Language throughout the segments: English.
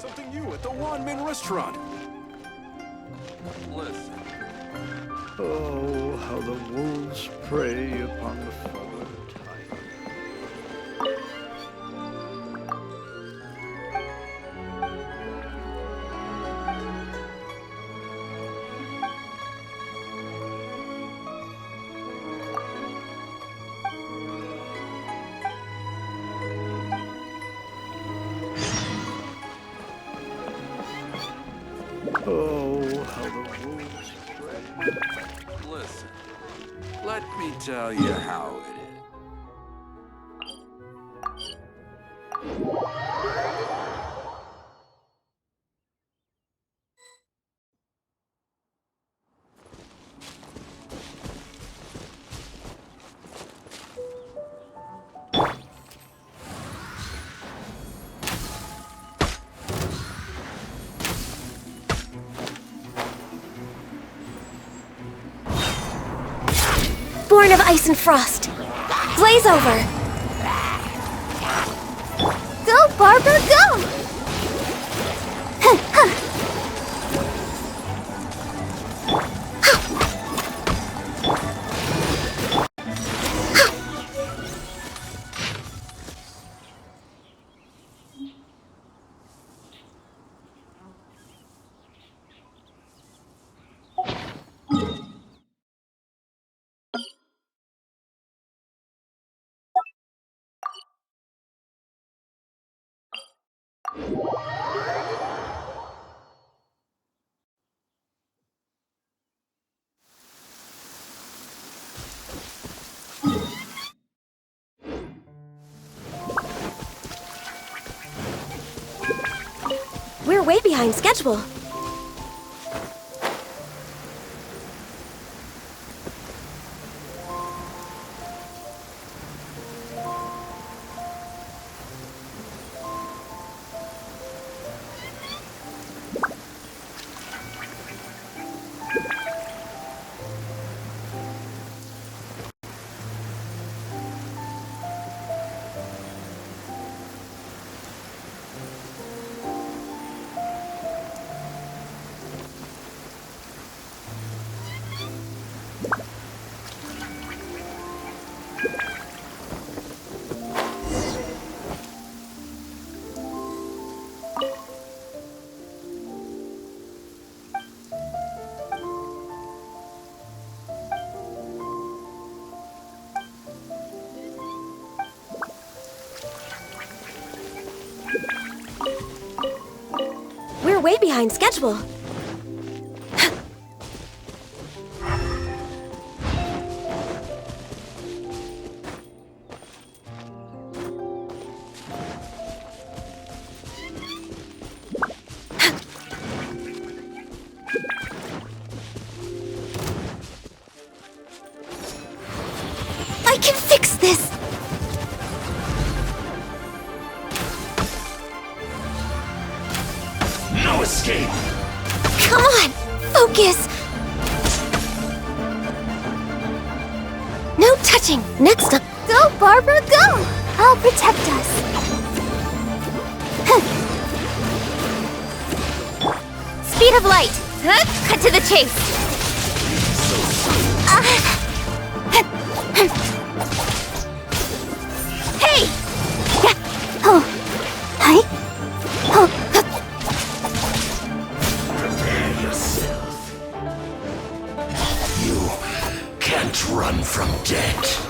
something new at the Wanmin restaurant. Listen. Oh, how the wolves prey upon the fallen tiger. Oh, how the wolves prey. Listen. Let me tell you how it is. Born of ice and frost. Blaze over. Go, Barbara, go! We're way behind schedule. We're way behind schedule. I can fix this! No escape! Come on! Focus! No touching! Next up! Go, Barbara, go! I'll protect us! Speed of light! Cut to the chase! Hey! Oh! Hi! Oh! Prepare yourself. You can't run from death.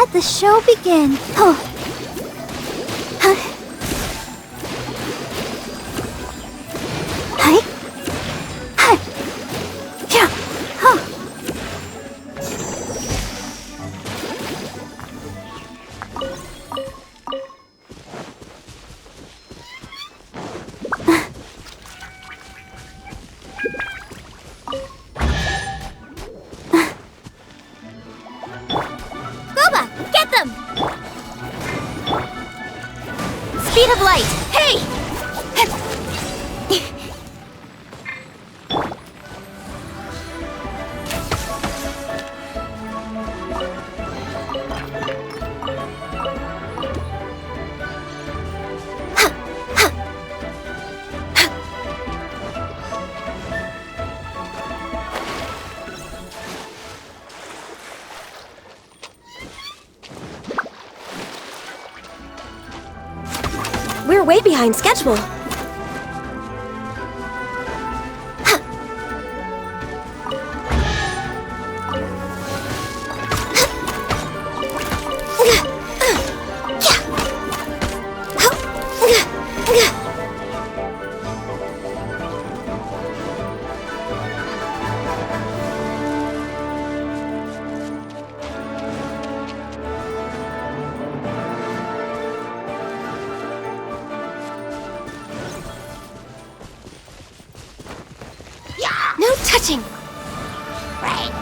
Let the show begin. Oh. Huh. Hi. Hi. Yeah. Huh. Boba, get them! Speed of light. Hey! We're way behind schedule. No touching. Right.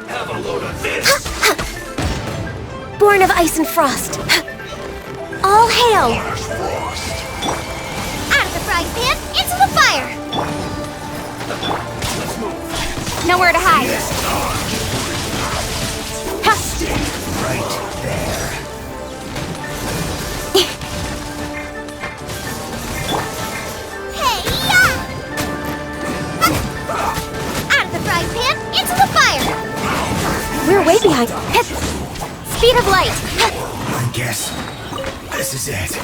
Have a load of this. Born of ice and frost. All hail! Mars Frost. Out of the frying pan, into the fire! Let's move. Nowhere to hide. Yes, Ha! stay right there. Hey, ya! Out of the frying pan, into the fire! We're way behind. Speed of light. I guess this is it.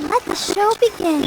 Let the show begin.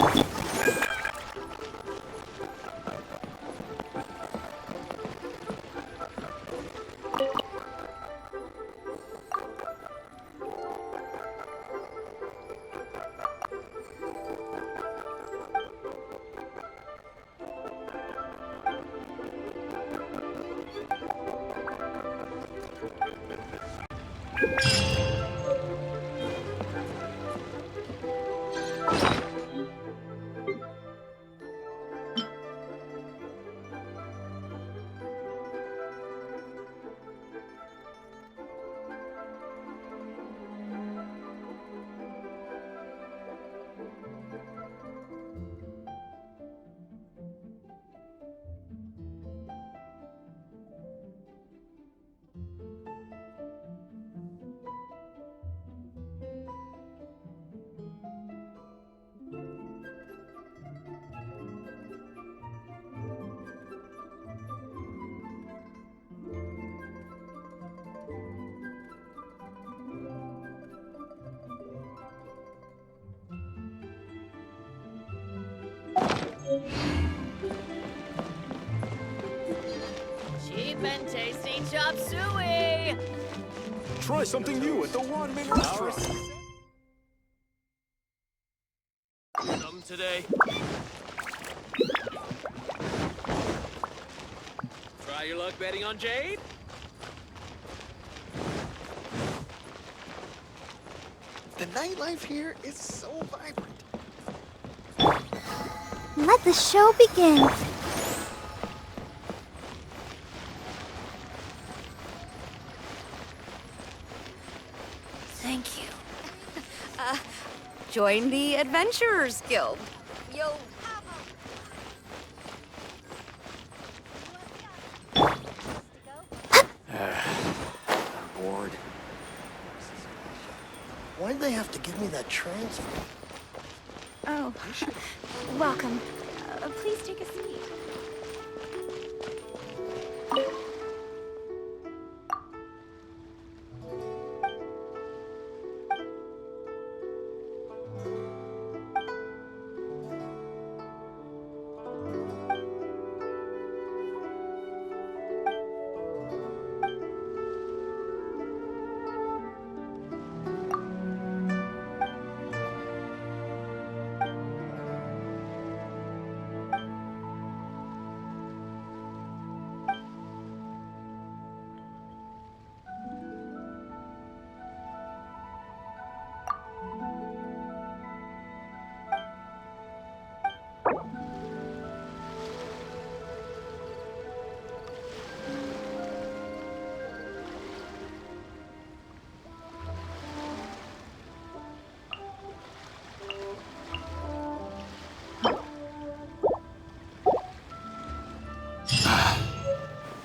and tasty chop suey! Try something new at the Wanmin restaurant. Some today. Try your luck betting on Jade? The nightlife here is so vibrant. Let the show begin. Thank you. Join the Adventurers Guild. Yo. I'm bored. Why'd they have to give me that transfer? Oh, welcome. Please take a seat.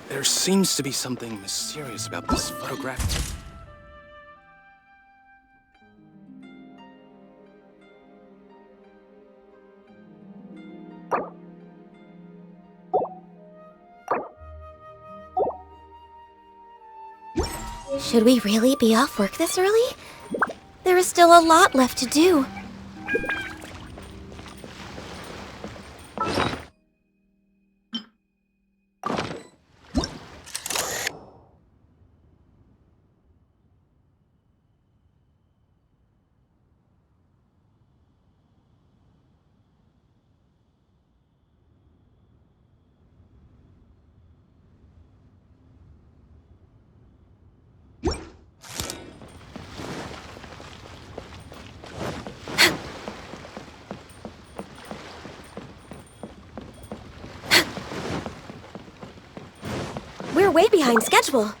There seems to be something mysterious about this photograph. Should we really be off work this early? There is still a lot left to do. We're way behind schedule.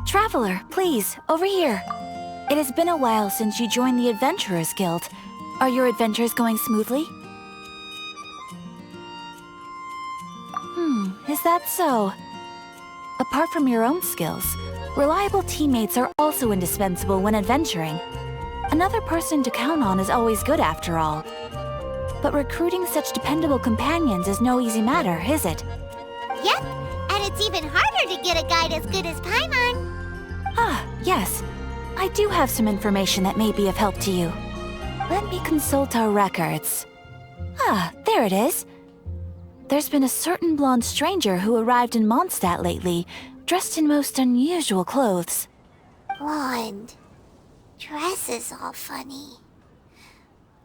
Traveler, please, over here. It has been a while since you joined the Adventurers Guild. Are your adventures going smoothly? Is that so? Apart from your own skills, reliable teammates are also indispensable when adventuring. Another person to count on is always good after all. But recruiting such dependable companions is no easy matter, is it? Yep, and it's even harder to get a guide as good as Paimon. Ah, yes. I do have some information that may be of help to you. Let me consult our records. Ah, there it is. There's been a certain blonde stranger who arrived in Mondstadt lately, dressed in most unusual clothes. Blonde. Dresses all funny.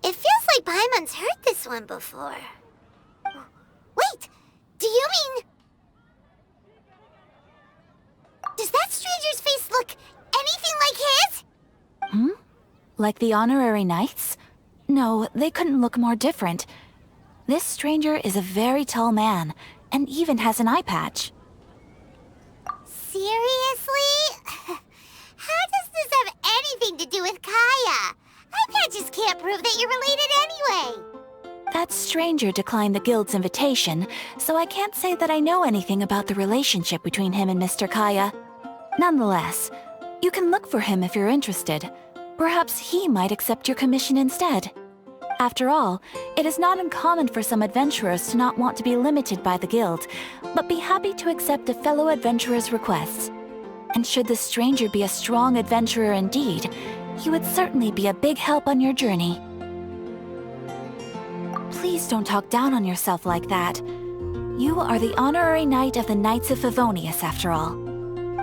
It feels like Paimon's heard this one before. Wait, do you mean... Does that stranger's face look anything like his? Like the honorary knights? No, they couldn't look more different. This stranger is a very tall man, and even has an eye patch. Seriously? How does this have anything to do with Kaya? Eye patches can't prove that you're related anyway. That stranger declined the guild's invitation, so I can't say that I know anything about the relationship between him and Mr. Kaya. Nonetheless, you can look for him if you're interested. Perhaps he might accept your commission instead. After all, it is not uncommon for some adventurers to not want to be limited by the guild, but be happy to accept a fellow adventurer's requests. And should the stranger be a strong adventurer indeed, he would certainly be a big help on your journey. Please don't talk down on yourself like that. You are the honorary knight of the Knights of Favonius, after all.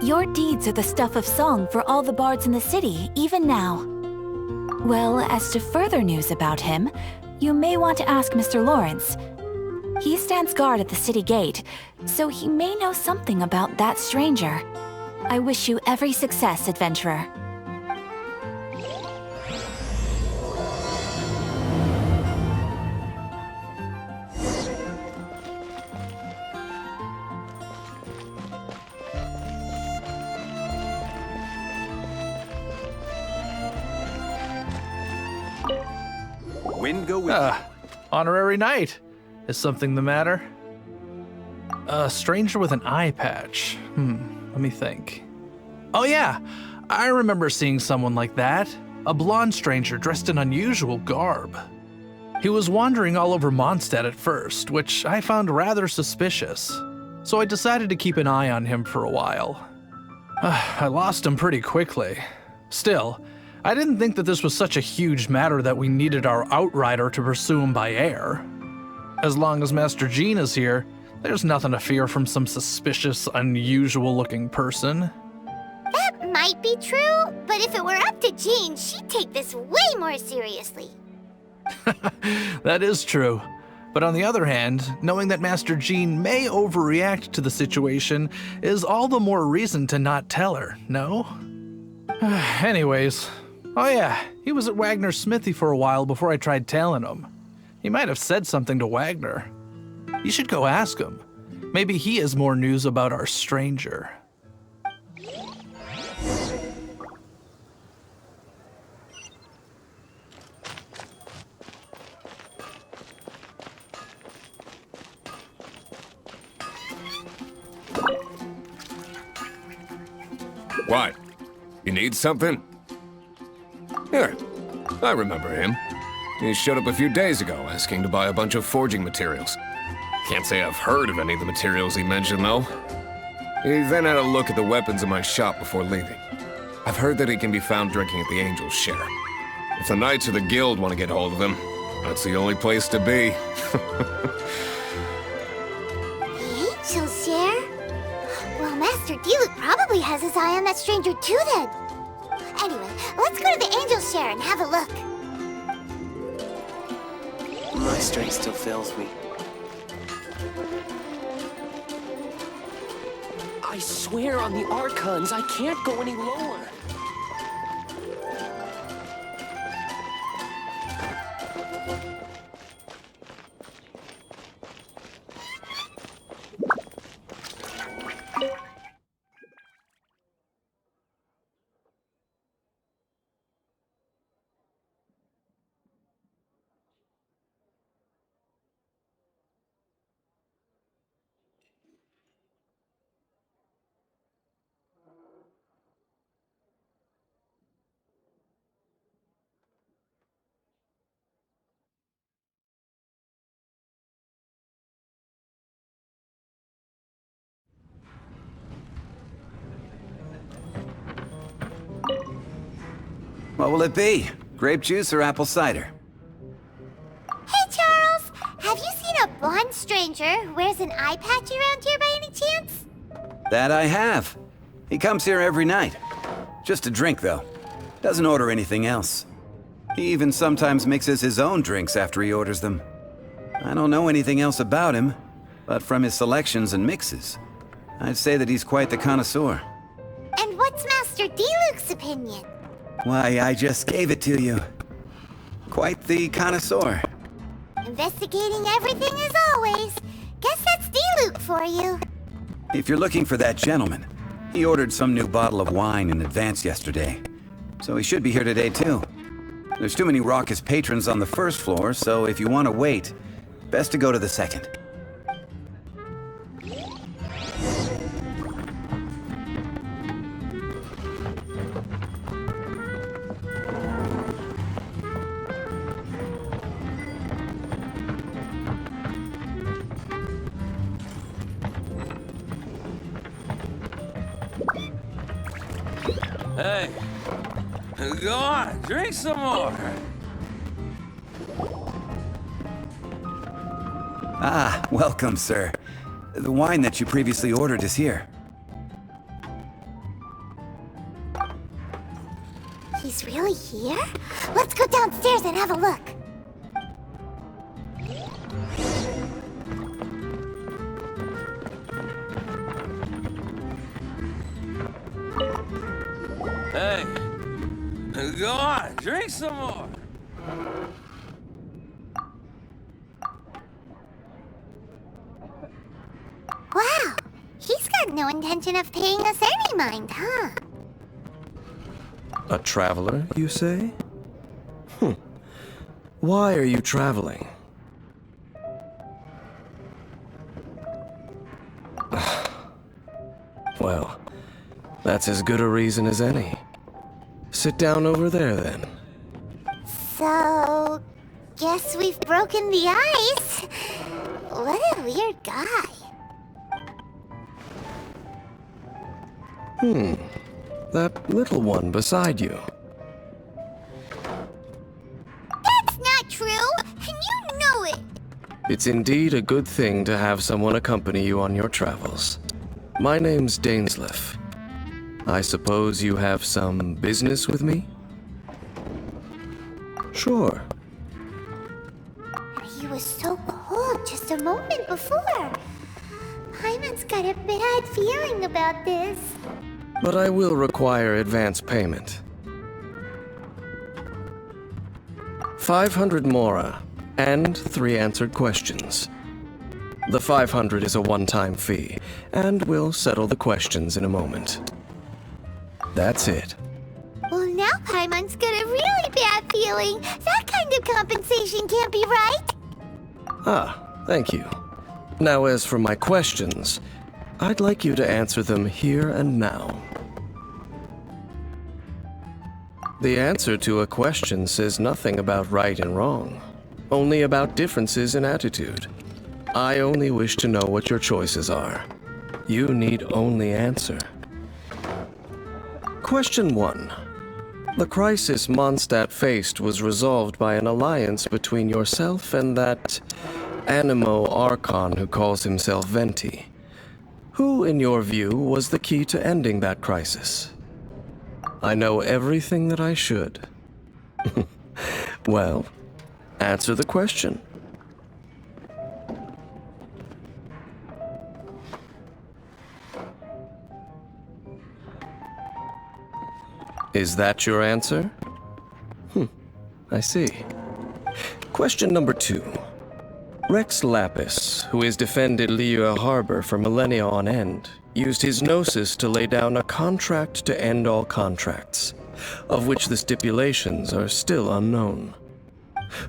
Your deeds are the stuff of song for all the bards in the city, even now. Well, as to further news about him, you may want to ask Mr. Lawrence. He stands guard at the city gate, so he may know something about that stranger. I wish you every success, adventurer. Wind go with you. Honorary knight. Is something the matter? A stranger with an eye patch. Let me think. Oh yeah, I remember seeing someone like that. a blonde stranger dressed in unusual garb. He was wandering all over Mondstadt at first, which I found rather suspicious, so I decided to keep an eye on him for a while. I lost him pretty quickly. Still, I didn't think that this was such a huge matter that we needed our outrider to pursue him by air. As long as Master Jean is here, there's nothing to fear from some suspicious, unusual-looking person. That might be true, but if it were up to Jean, she'd take this way more seriously. That is true. But on the other hand, knowing that Master Jean may overreact to the situation is all the more reason to not tell her, no? Anyways, oh yeah, he was at Wagner's smithy for a while before I tried tailing him. He might have said something to Wagner. You should go ask him. Maybe he has more news about our stranger. What? You need something? Here, I remember him. He showed up a few days ago asking to buy a bunch of forging materials. Can't say I've heard of any of the materials he mentioned, though. He then had a look at the weapons in my shop before leaving. I've heard that he can be found drinking at the Angel's Share. If the Knights or the Guild want to get hold of him, that's the only place to be. The Angel's Share? Well, Master Diluc probably has his eye on that stranger too then. Anyway, let's go to the Angel's Share and have a look. My strength still fails me. I swear on the Archons, I can't go any lower. What will it be? Grape juice or apple cider? Hey, Charles! Have you seen a blonde stranger who wears an eye patch around here by any chance? That I have. He comes here every night. Just a drink, though. Doesn't order anything else. He even sometimes mixes his own drinks after he orders them. I don't know anything else about him, but from his selections and mixes, I'd say that he's quite the connoisseur. And what's Master Diluc's opinion? Why, I just gave it to you. Quite the connoisseur. Investigating everything as always. Guess that's Diluc for you. If you're looking for that gentleman, he ordered some new bottle of wine in advance yesterday. So he should be here today, too. There's too many raucous patrons on the first floor, so if you want to wait, best to go to the second. Hey, go on, drink some more. Ah, welcome, sir. The wine that you previously ordered is here. He's really here? Let's go downstairs and have a look. Hey, go on, drink some more. Wow, he's got no intention of paying us any mind, huh? A traveler, you say? Why are you traveling? Well, that's as good a reason as any. sit down over there then. So, guess we've broken the ice. What a weird guy. That little one beside you. That's not true, and you know it. It's indeed a good thing to have someone accompany you on your travels. My name's Dainsleif. I suppose you have some business with me? Sure. He was so cold just a moment before. Paimon's got a bad feeling about this. But I will require advance payment. 500 mora, and 3 answered questions. The 500 is a one-time fee, and we'll settle the questions in a moment. That's it. Well, now Paimon's got a really bad feeling. That kind of compensation can't be right. Ah, thank you. Now as for my questions, I'd like you to answer them here and now. The answer to a question says nothing about right and wrong, only about differences in attitude. I only wish to know what your choices are. You need only answer. Question 1. The crisis Mondstadt faced was resolved by an alliance between yourself and that Animo Archon who calls himself Venti. Who, in your view, was the key to ending that crisis? I know everything that I should. Well, answer the question. Is that your answer? I see. Question number 2. Rex Lapis, who has defended Liyue Harbor for millennia on end, used his gnosis to lay down a contract to end all contracts, of which the stipulations are still unknown.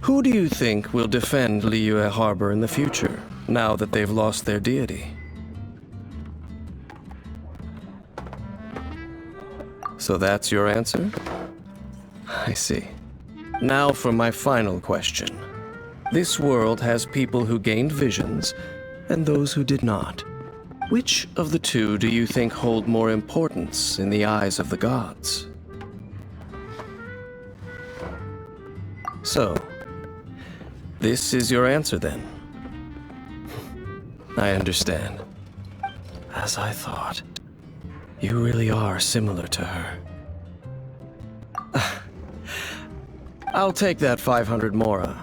Who do you think will defend Liyue Harbor in the future, now that they've lost their deity? So that's your answer? I see. Now for my final question. This world has people who gained visions, and those who did not. Which of the two do you think hold more importance in the eyes of the gods? So, this is your answer then? I understand. As I thought. You really are similar to her. I'll take that 500 mora.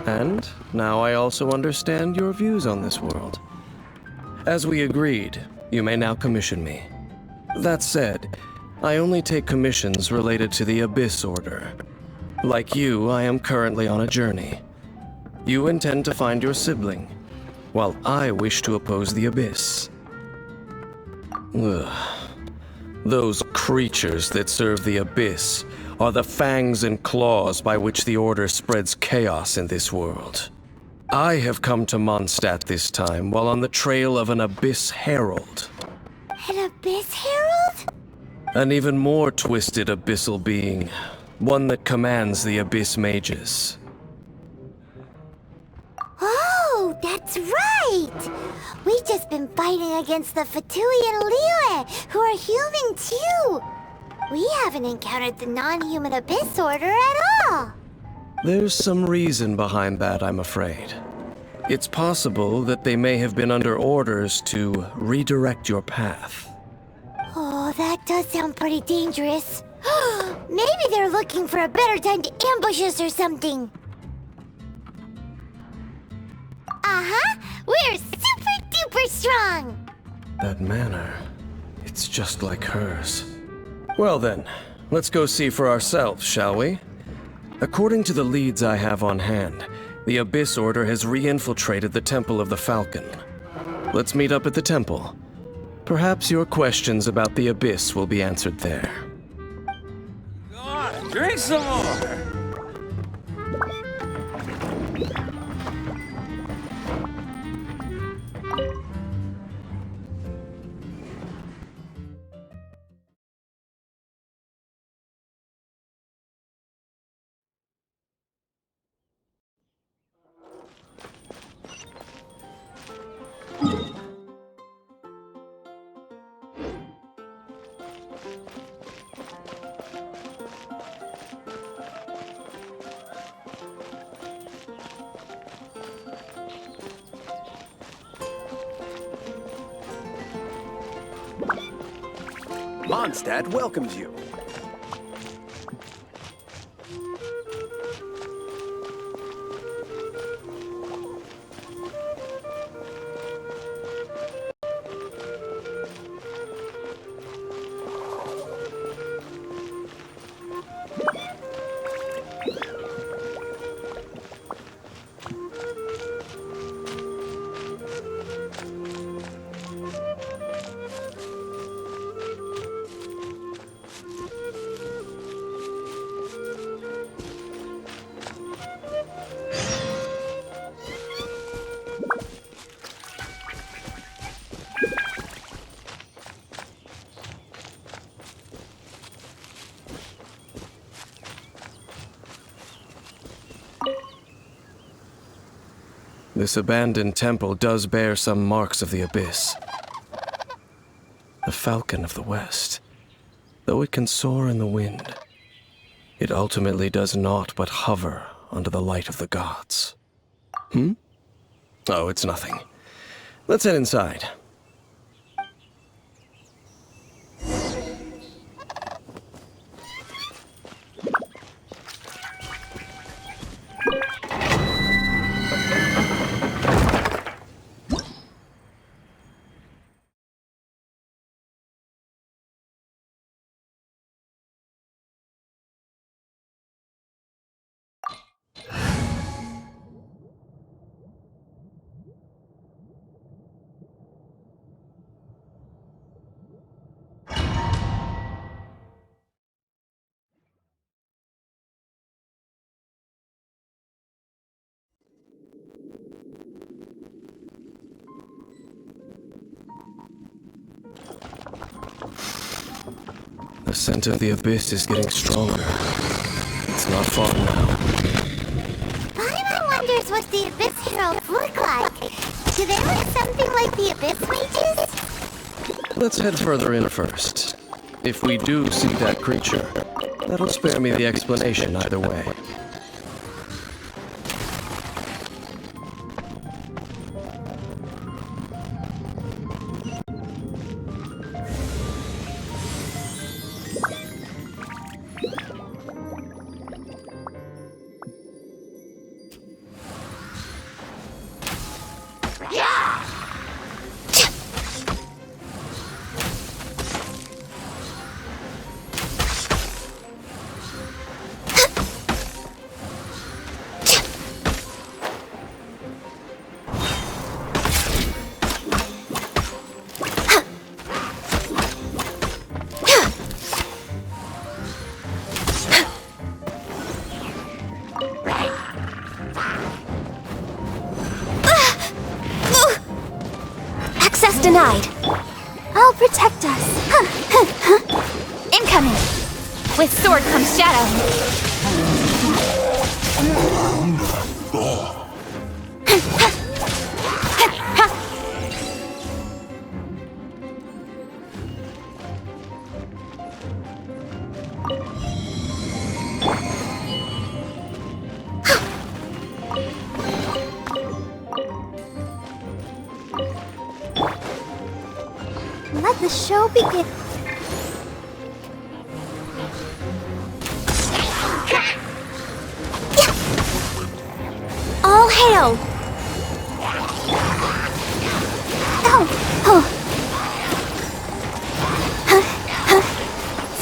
And now I also understand your views on this world. As we agreed, you may now commission me. That said, I only take commissions related to the Abyss Order. Like you, I am currently on a journey. You intend to find your sibling, while I wish to oppose the Abyss. Ugh. Those creatures that serve the Abyss are the fangs and claws by which the Order spreads chaos in this world. I have come to Mondstadt this time while on the trail of an Abyss Herald. An Abyss Herald? An even more twisted abyssal being, one that commands the Abyss Mages. Oh, that's right! We've just been fighting against the Fatui and Liyue, who are human too! We haven't encountered the non-human Abyss Order at all! There's some reason behind that, I'm afraid. It's possible that they may have been under orders to redirect your path. Oh, that does sound pretty dangerous. Maybe they're looking for a better time to ambush us or something. Uh-huh! We're super duper strong! That manner, it's just like hers. Well then, let's go see for ourselves, shall we? According to the leads I have on hand, the Abyss Order has re-infiltrated the Temple of the Falcon. Let's meet up at the temple. Perhaps your questions about the Abyss will be answered there. Go on, drink some more! Mondstadt welcomes you. This abandoned temple does bear some marks of the abyss. The falcon of the west. Though it can soar in the wind, it ultimately does naught but hover under the light of the gods. Oh, it's nothing. Let's head inside. The scent of the abyss is getting stronger. It's not far now. Paimon wonders what the Abyss Heralds look like. Do they look something like the Abyss Mages? Let's head further in first. If we do see that creature, that'll spare me the explanation either way. Denied. I'll protect us. Incoming. With sword comes shadow. Let the show begin. All hail!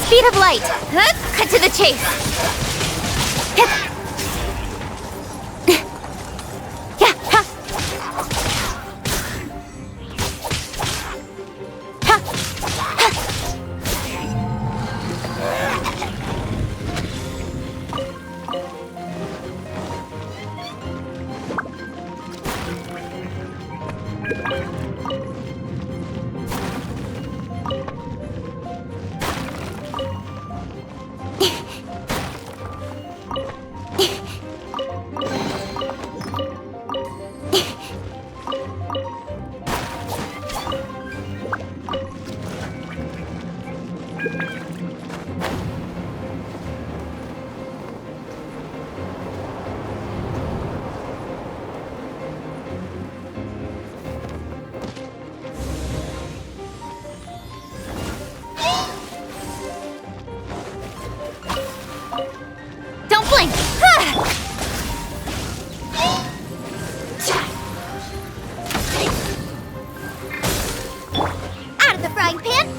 Speed of light! Cut to the chase!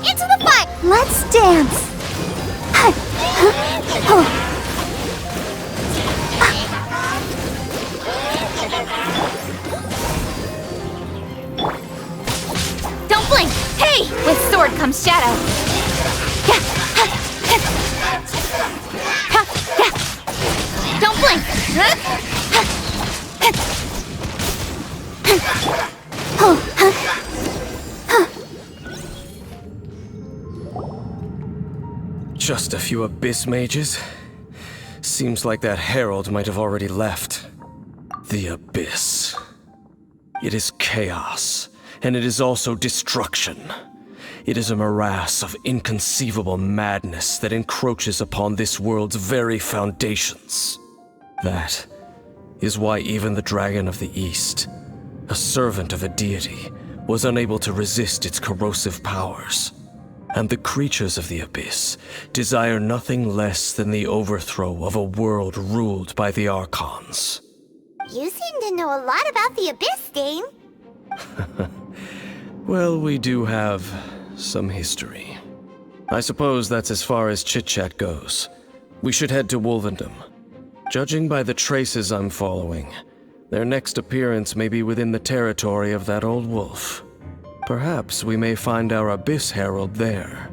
Into the fight! Let's dance! Don't blink! Hey! With sword comes shadow. Don't blink! Just a few abyss mages? Seems like that herald might have already left. The abyss. It is chaos, and it is also destruction. It is a morass of inconceivable madness that encroaches upon this world's very foundations. That is why even the Dragon of the East, a servant of a deity, was unable to resist its corrosive powers. And the creatures of the Abyss desire nothing less than the overthrow of a world ruled by the Archons. You seem to know a lot about the Abyss, Dane. Well, we do have some history. I suppose that's as far as chit-chat goes. We should head to Wolvendom. Judging by the traces I'm following, their next appearance may be within the territory of that old wolf. Perhaps we may find our Abyss Herald there.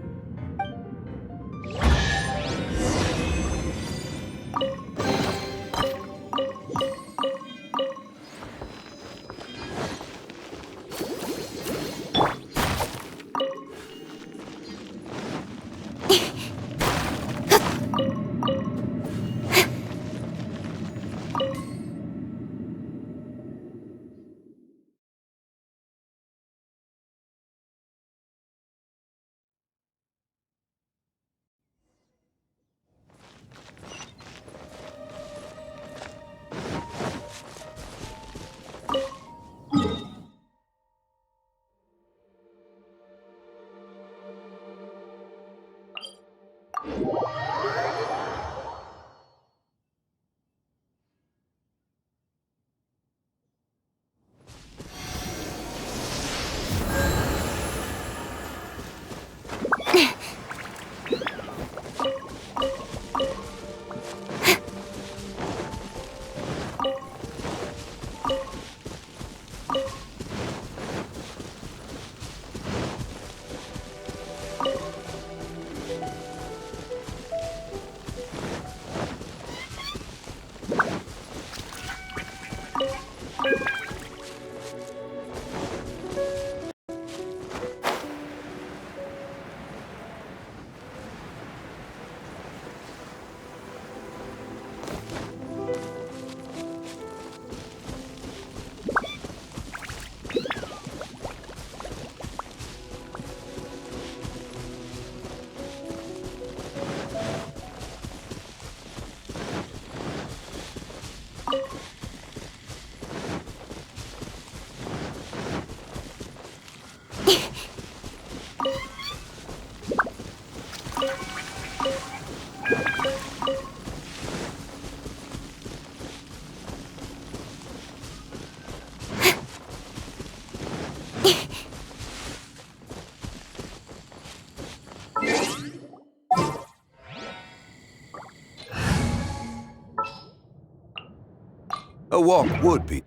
A walk would be.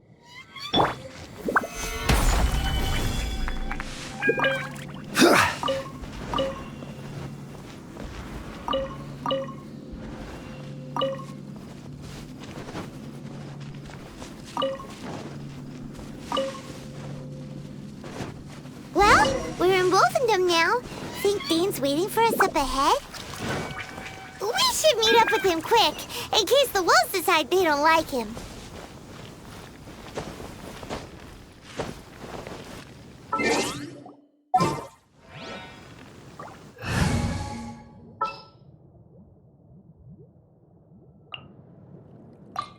Well, we're in Wolfendom now. Think Dane's waiting for us up ahead? We should meet up with him quick, in case the wolves decide they don't like him.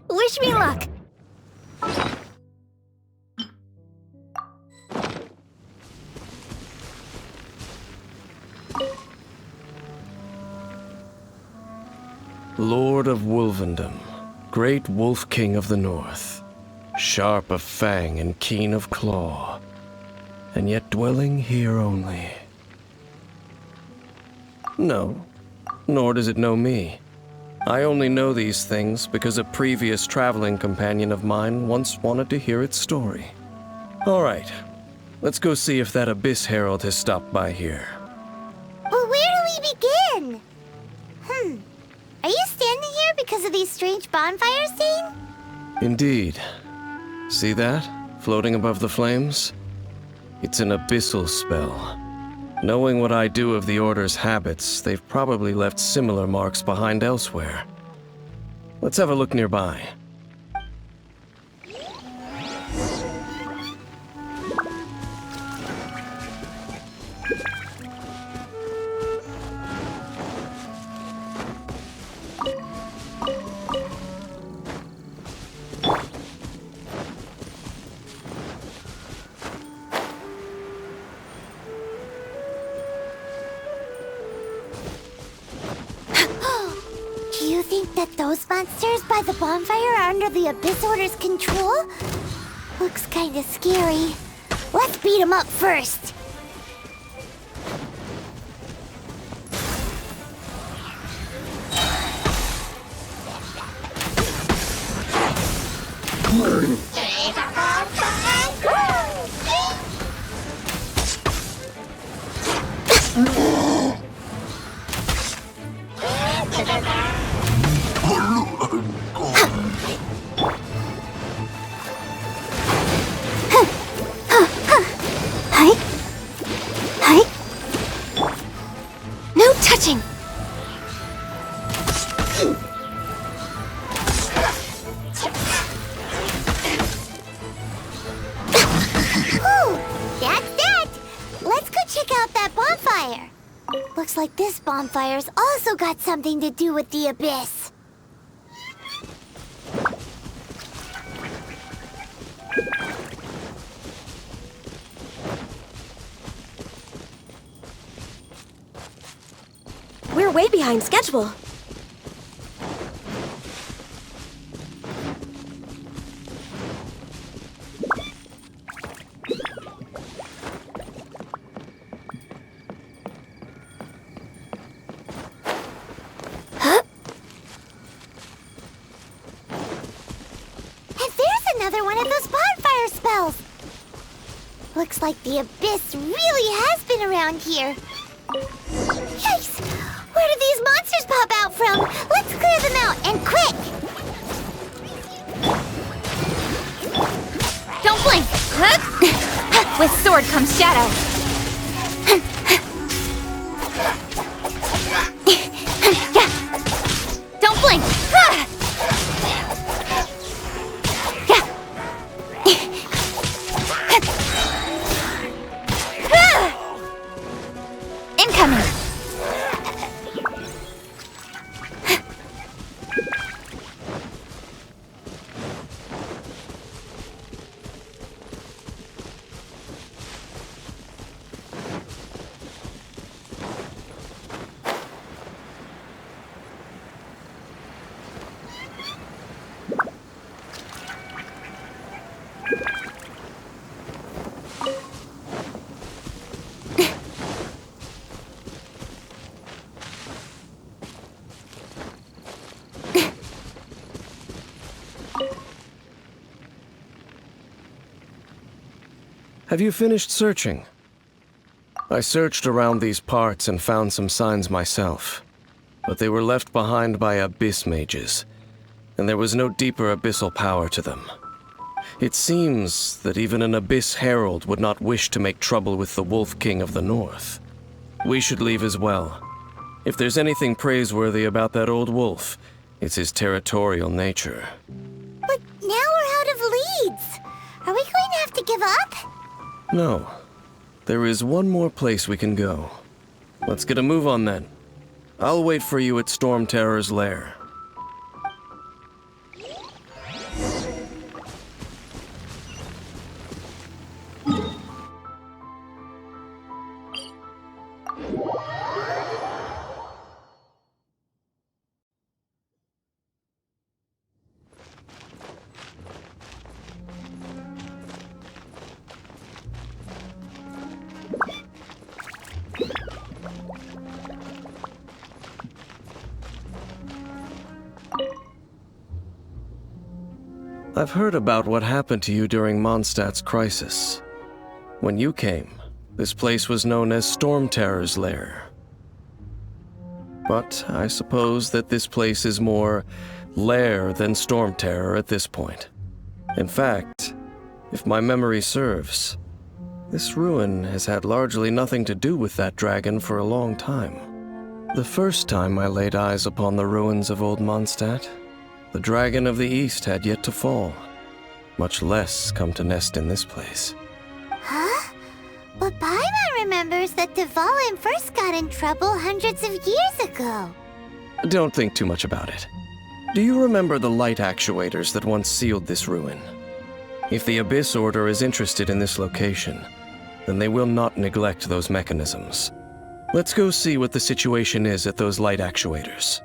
Wish me luck. Lord of Wolvendom, great Wolf King of the North, sharp of fang and keen of claw, and yet dwelling here only. No, nor does it know me. I only know these things because a previous traveling companion of mine once wanted to hear its story. All right, let's go see if that Abyss Herald has stopped by here. Well, where do we begin? Are you standing here because of these strange bonfires, Dane? Indeed. See that? Floating above the flames? It's an abyssal spell. Knowing what I do of the Order's habits, they've probably left similar marks behind elsewhere. Let's have a look nearby. Do you think that those monsters by the bonfire are under the Abyss Order's control? Looks kinda scary. Let's beat them up first. No touching! Whew, that's that! Let's go check out that bonfire. Looks like this bonfire's also got something to do with the Abyss. We're way behind schedule. And there's another one of those bonfire spells. Looks like the Abyss really has been around here. Yikes! Where did these monsters pop out from? Let's clear them out, and quick! Don't blink! With sword comes shadow. Don't blink! Incoming! Have you finished searching? I searched around these parts and found some signs myself, but they were left behind by abyss mages, and there was no deeper abyssal power to them. It seems that even an Abyss Herald would not wish to make trouble with the Wolf King of the North. We should leave as well. If there's anything praiseworthy about that old wolf, it's his territorial nature. But now we're out of leads. Are we going to have to give up? No. There is one more place we can go. Let's get a move on then. I'll wait for you at Storm Terror's lair. I've heard about what happened to you during Mondstadt's crisis. When you came, this place was known as Storm Terror's lair. But I suppose that this place is more lair than Storm Terror at this point. In fact, if my memory serves, this ruin has had largely nothing to do with that dragon for a long time. The first time I laid eyes upon the ruins of Old Mondstadt, the Dragon of the East had yet to fall, much less come to nest in this place. Huh? But Paimon remembers that Dvalin first got in trouble hundreds of years ago. Don't think too much about it. Do you remember the light actuators that once sealed this ruin? If the Abyss Order is interested in this location, then they will not neglect those mechanisms. Let's go see what the situation is at those light actuators.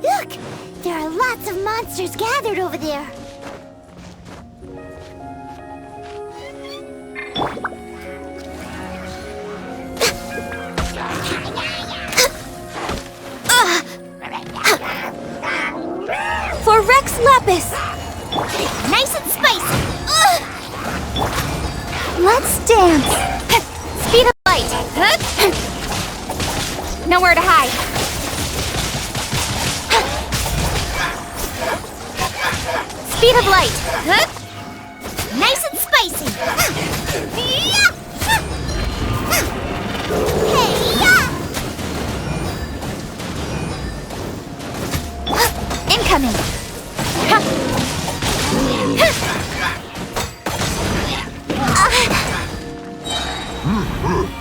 Look! There are lots of monsters gathered over there. For Rex Lapis! Nice and spicy! Let's dance! Speed of light! Nowhere to hide! Speed of light! Nice and spicy! Incoming!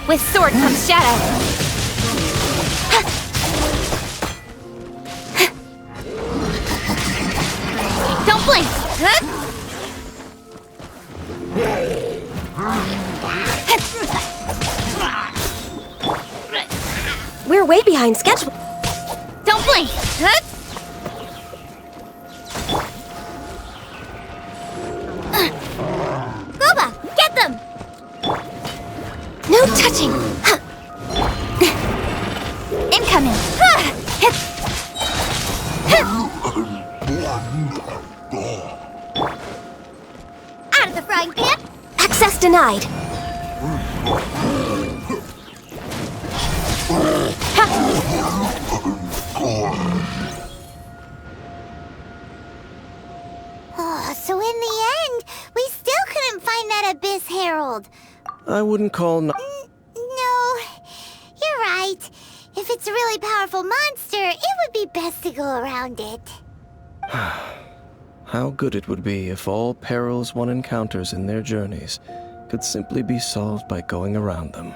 With sword comes shadow! Don't blink! We're way behind schedule. Don't blink! Boba, get them! No touching! Incoming! Out of the frying pan! Access denied. Oh, so in the end, we still couldn't find that Abyss Herald. I wouldn't call No, you're right. If it's a really powerful monster, it would be best to go around it. How good it would be if all perils one encounters in their journeys could simply be solved by going around them.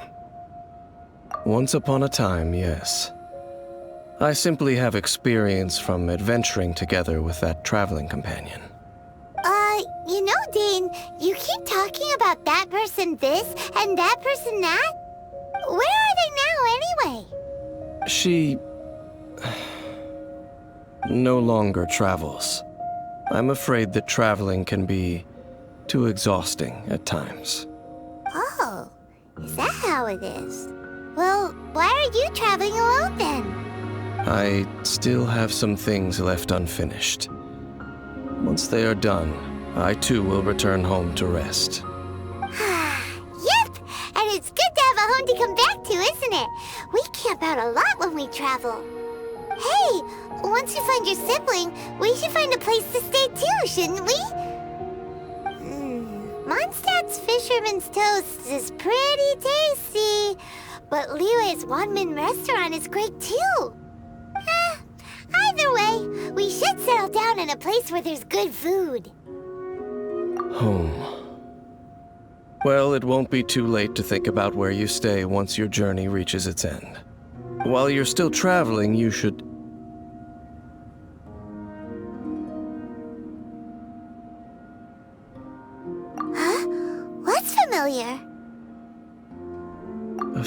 Once upon a time, yes. I simply have experience from adventuring together with that traveling companion. You know, Dane, you keep talking about that person this and that person that. Where are they now, anyway? She no longer travels. I'm afraid that traveling can be too exhausting at times. Oh, is that how it is? Well, why are you traveling alone then? I still have some things left unfinished. Once they are done, I too will return home to rest. Yep, and it's good to have a home to come back to, isn't it? We camp out a lot when we travel. Hey, once you find your sibling, we should find a place to stay too, shouldn't we? Mondstadt's Fisherman's Toast is pretty tasty, but Liyue's one-man restaurant is great too. Either way, we should settle down in a place where there's good food. Home. Well, it won't be too late to think about where you stay once your journey reaches its end. While you're still traveling, you should...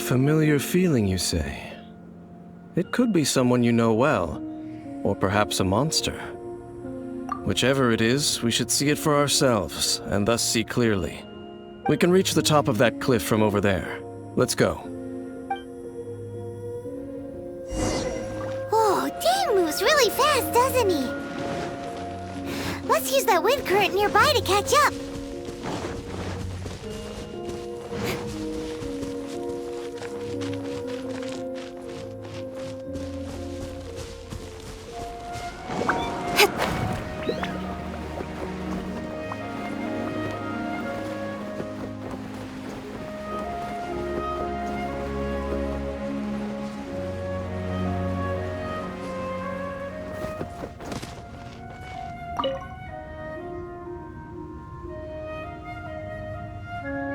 familiar feeling, you say? It could be someone you know well, or perhaps a monster. Whichever it is, we should see it for ourselves, and thus see clearly. We can reach the top of that cliff from over there. Let's go. Oh, Dane moves really fast, doesn't he? Let's use that wind current nearby to catch up.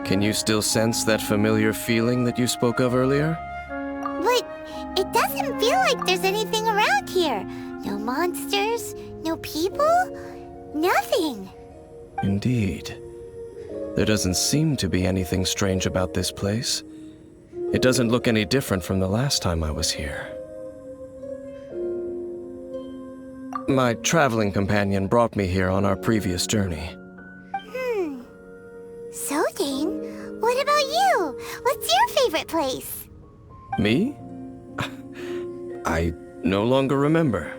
Can you still sense that familiar feeling that you spoke of earlier? But it doesn't feel like there's anything around here. No monsters, no people, nothing. Indeed. There doesn't seem to be anything strange about this place. It doesn't look any different from the last time I was here. My traveling companion brought me here on our previous journey. So, Dane, what about you? What's your favorite place? Me? I no longer remember.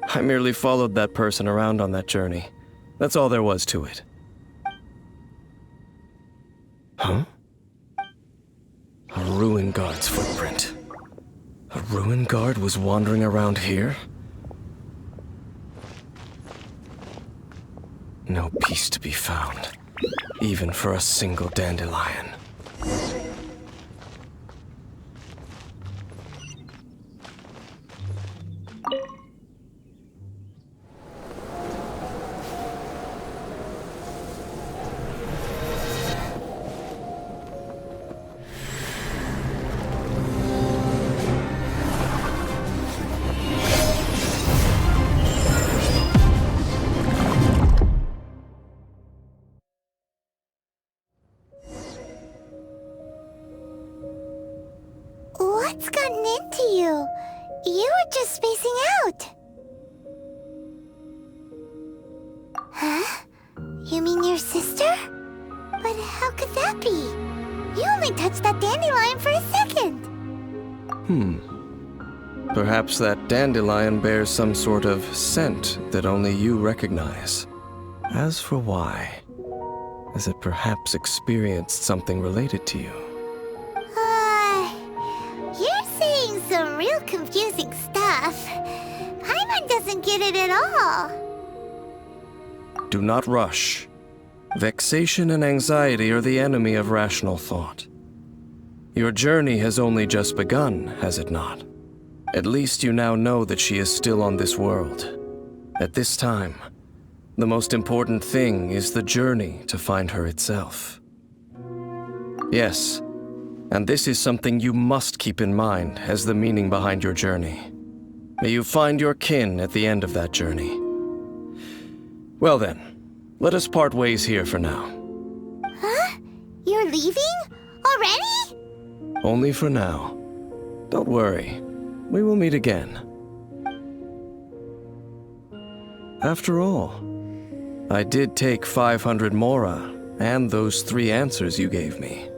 I merely followed that person around on that journey. That's all there was to it. Huh? A ruin guard's footprint. A ruin guard was wandering around here? No peace to be found, even for a single dandelion. What's gotten into you? You were just spacing out. Huh? You mean your sister? But how could that be? You only touched that dandelion for a second. Perhaps that dandelion bears some sort of scent that only you recognize. As for why, has it perhaps experienced something related to you? You're saying some real confusing stuff. Paimon doesn't get it at all. Do not rush. Vexation and anxiety are the enemy of rational thought. Your journey has only just begun, has it not? At least you now know that she is still on this world. At this time, the most important thing is the journey to find her itself. Yes, and this is something you must keep in mind as the meaning behind your journey. May you find your kin at the end of that journey. Well then, let us part ways here for now. Huh? You're leaving? Already? Only for now. Don't worry, we will meet again. After all, I did take 500 mora and those 3 answers you gave me.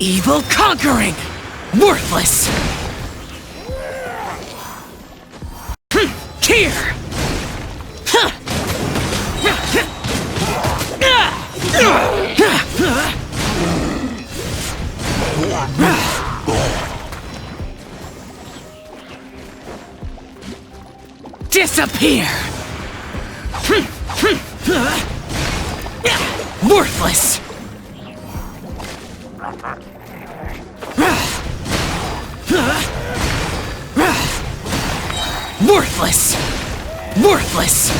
Evil conquering! Worthless! Here! Disappear! Worthless! Worthless! Worthless!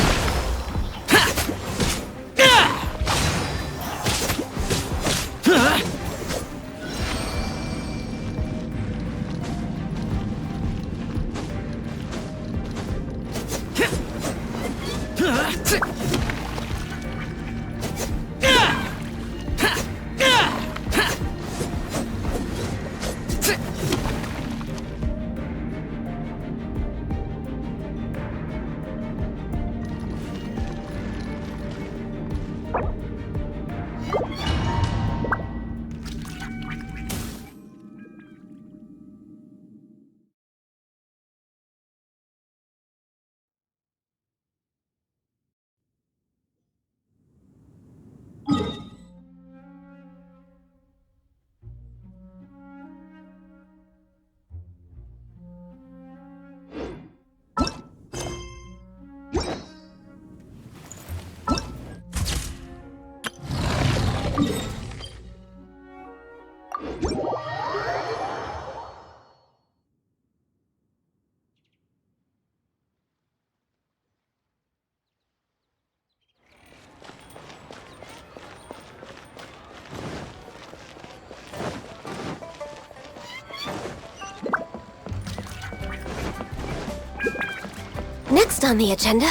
Next on the agenda...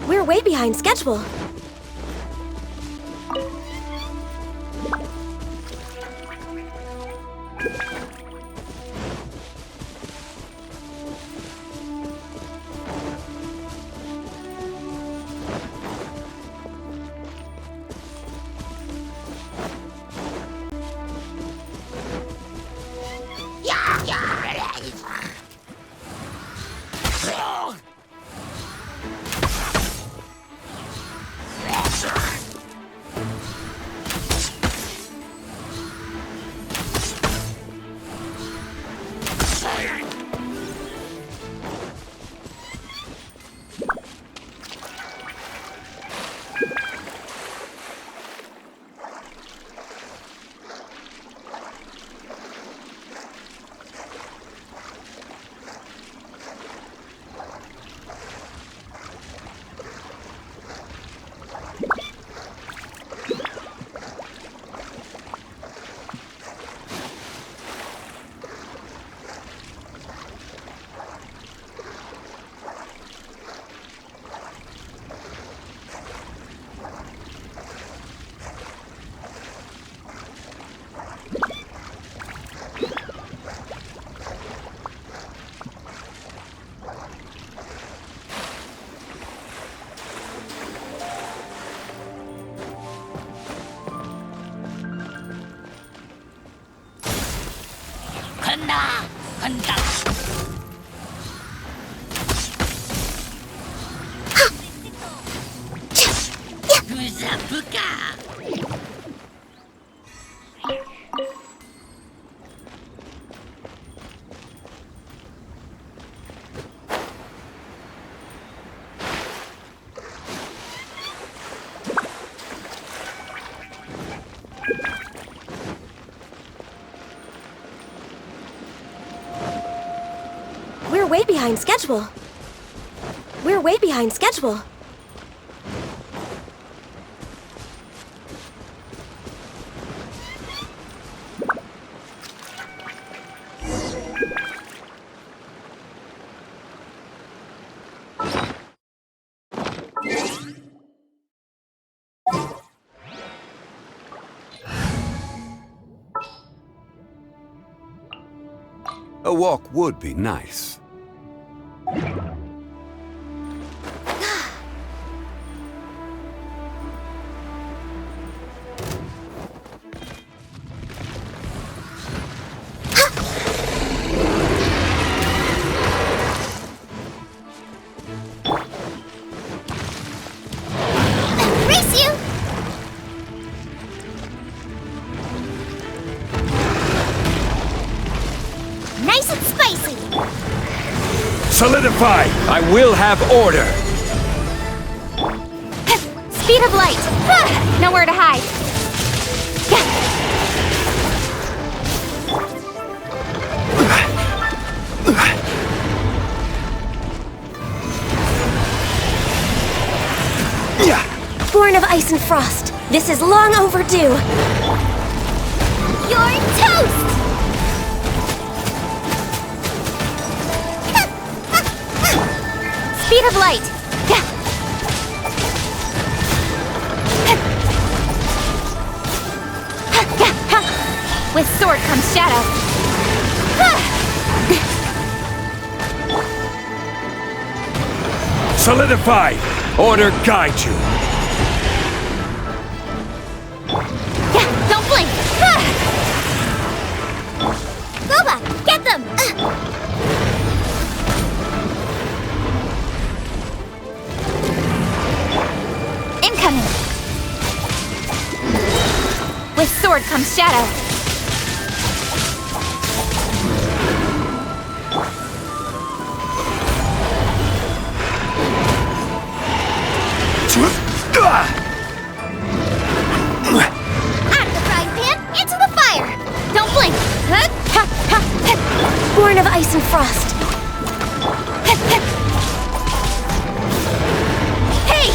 We're way behind schedule. We're way behind schedule. We're way behind schedule. A walk would be nice. Race you! Nice and spicy! Solidify! I will have order! Speed of light! Nowhere to hide. Born of ice and frost. This is long overdue. You're toast! Speed of light! With sword comes shadow. Solidify! Order guide you! Don't blink! Goba, get them! Incoming! With sword comes shadow. Out of the frying pan, into the fire! Don't blink! Born of ice and frost. Hey!